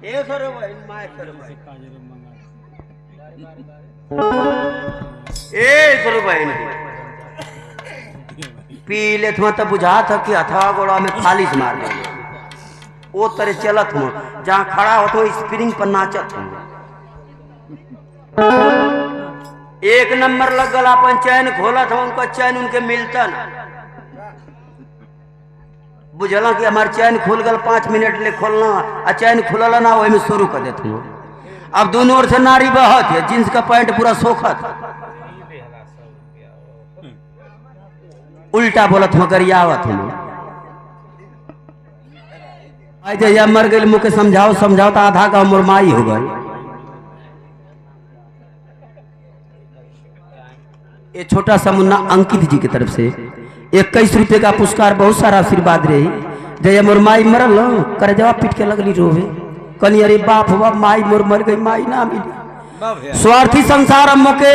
ए सर भाई माय सर भाई ए सर भाई पी ले थमा तब बुझा था कि हथवा गोड़ा में फालिश मार ले वो तरह चलत हूँ जहाँ खड़ा हो तो स्प्रिंग पर नाचत हूँ। एक नंबर लग गल अपन चैन खोला था उनका चैन उनके मिलता ना बुझल कि हमारे चैन खुल गल 5 मिनट ले खोलना आ चैन खुलल ना वही में शुरू कर देते हूँ। अब दोनों ओर से नारी बहत है जींस का पैंट पूरा सोखत उल्टा बोलत हूँ गरियावत हूँ। जब मर गई मुझे समझाओ समझाओ तो आधा का मुरमाई हो गई। ये छोटा सा मुन्ना अंकित जी की तरफ से 21 रुपये का पुरस्कार बहुत सारा आशीर्वाद रही। जय मुरमाई मरल करे जवाब पीट के लगली रोवे कनी अरे बाप बाप माई मोर मर गई माई ना मिली स्वार्थी संसार अम्मो के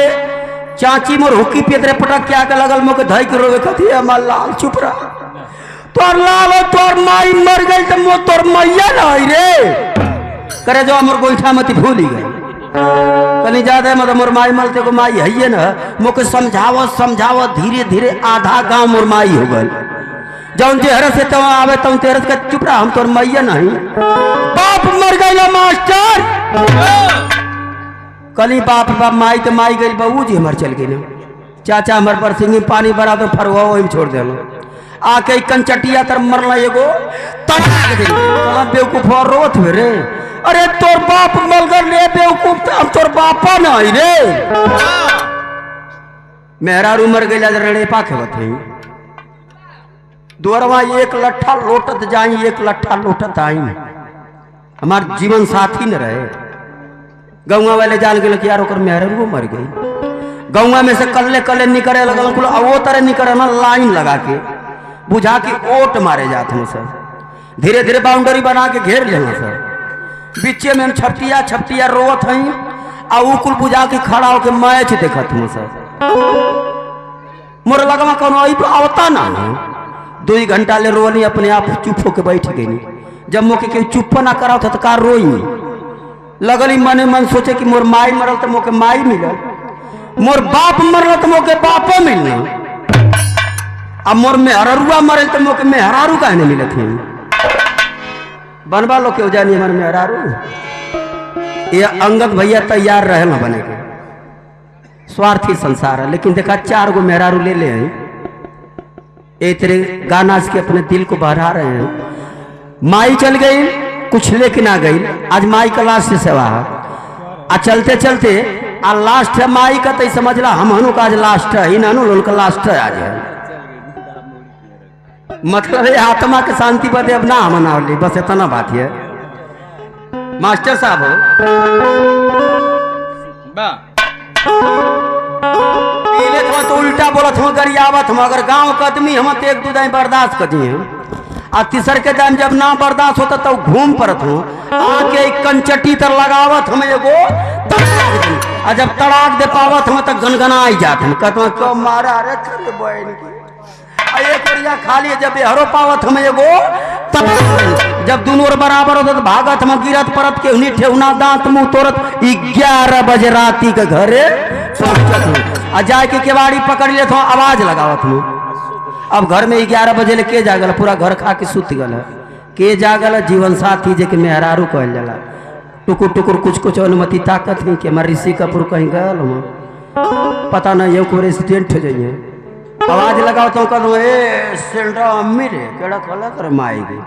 चाची मोर हुक्की पेतरे पटक के आके लगल मोके धई के रोवे कथी हमार लाल चुप रहा तोर लाल तोर माई मर गई तो मो तोर मैया नहीं रे करे जो मोर गोईठा मती भूली गई कनी ज्यादा मतलब मोर माई मलते को माई है ना मोके समझावत समझावत धीरे धीरे आधा गांव मोर माई हो गई जौन जेहर से तो आवे तुम तेरे का चुप रहा हम तोर मैया नहीं बाप मर गई ना मास्टर कली बाप बाप माई तो माई गई बहू जी हमार चल गई ना चाचा हमार पर सिंगी पानी भरा तो फरवा वही छोड़ दे आके कंचटिया तर मरला एगो बेवकूफ रोत हुए रे अरे तोर बाप मर गए रे बेवकूफ अब तोर बापा नहीं रे मेहरा रू मर गई रड़े पाखे बते दोरवा एक लट्ठा लोटत जाई एक लट्ठा लोटत आई हमार जीवन साथी न रहे गौवा वाले जान गए कि यार ओकर मेहरा मर गई गौवा में से कल्ले कल्ले निकले लगल वो तरह निकले ना लाइन लगा के बुझा के ओट मारे जाते हैं सर धीरे धीरे बाउंड्री बना के घेर लेना सर बीचे में हम छपटिया छपटिया रोवत हई आ उकुल बुझा के खड़ा होके मैच देखत हूँ सर मोर लगवा कोनो आवता ना 2 घंटा ले रोनी अपने आप चुप होके बैठ गई जब मोके के चुप ना कराओ था तो का रोई लगली मने मन सोचे कि मोर माई मरल तो मोके माई मिलल मोर बाप मरल तो मोके बापो मिलना अब मोर मेहरारुआ मरल तो मोके मेहरारू का नहीं मिलत है बनवा लो क्यों जानी हमारे मेहरारू ये अंगद भैया तैयार रहे ना बने के स्वार्थी संसार है लेकिन देखा 4 गो मेहरारू ले ले एक तेरे गाना के अपने दिल को बहरा रहे हैं। माई चल गई कुछ लेकिन आ गई आज माई का लास्ट सेवा है आ चलते चलते आ लास्ट है माई का तो समझ ला हम हनु का आज लास्ट है इन हनु का लास्ट है आज मतलब है आत्मा के शांति पर अब ना मना ली बस इतना बात है मास्टर साहब हो तो उल्टा बोलत हूँ गरियावत हूँ अगर गांव का आदमी हम तो 1-2 दिन बर्दाश्त कर दिए आ तीसर के टाइम जब ना बर्दाश्त होता तो घूम पड़त हूँ आके कंचटी तर लगावत हम एगो आ जब तड़ाक दे पावत हम तो गनगना जात हम कहते क्यों मारा रे बहन की एक ओरिया खाली जब हरो पावत हम एगो जब दोनों बराबर होता तो भागत हम गिरत परत के उन्हीं ठेहुना दांत मुंह तोड़त 11 बजे राती के घरे आ जाए के केवाड़ी पकड़ ले तो आवाज लगावत हूँ अब घर में 11 बजे ले के जागल पूरा घर खा के सुत गल के जागल जीवन साथी जे के मेहरारू कहल जाला टुकुर टुकुर कुछ कुछ अनुमति ताकत नहीं कि हमारे ऋषि कपूर कहीं गल पता नहीं ये कोई एक्सीडेंट हो जाइए आवाज लगाओ तो कदम ए सेंड्रा अम्मी रे केड़ा खोला कर माई गई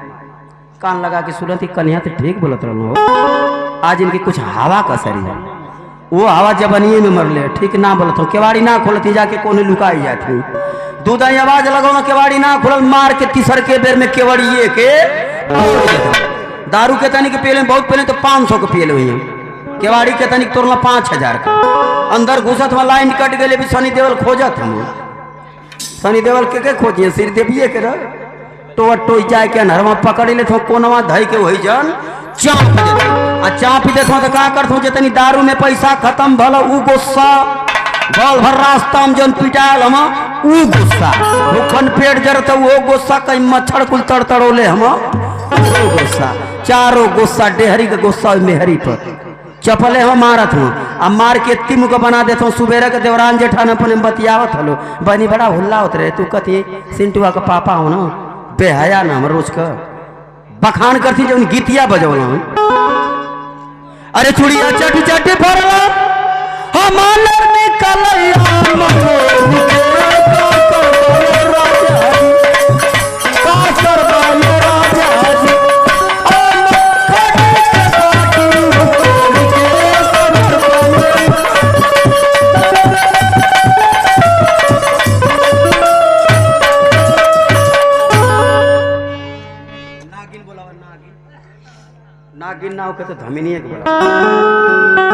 कान लगा के सुनत ही कन्या तो ठीक बोलत रहो आज इनकी कुछ हवा का असर है वो हवा जबनिए में मरले ठीक ना बोलत हो केवाड़ी ना खोलती जाके कोने लुकाई जाती दूध आई आवाज लगाओ ना केवाड़ी ना खोल मार के तीसर के बेर में केवड़िए के दारू के तनिक पियले बहुत पहले तो 500 के पियले हुई केवाड़ी के तनिक तोड़ना 5000 का अंदर घुसत में लाइन कट गए भी सनी देवल खोजत हम सनी देवल के खोजिए सिर देविए के टो टो जाए के नरमा पकड़ ले तो कोनवा धई के वही जन चाप देते आ चाप देते तो का करत जितनी दारू में पैसा खत्म भल उ गुस्सा बल भर रास्ता में जन पिटाल हम उ गुस्सा भूखन पेट जर तो वो गुस्सा कहीं मच्छर कुल तड़तड़ोले हम वो गुस्सा चारों गुस्सा डेहरी का गुस्सा मेहरी पर चपले हम मारत हूँ अब मार के तिम को बना देता हूँ। सुबेरे के देवरान जेठान अपने बतियावत हलो बनी बड़ा हुल्ला होत रहे तू कथी सिंटुआ का पापा हो ना बेहया ना हम रोज का बखान करती जो गीतिया बजौला अरे चुड़िया चट चट भरला हमार नागिन ना हो के तो धमिनिए के बोला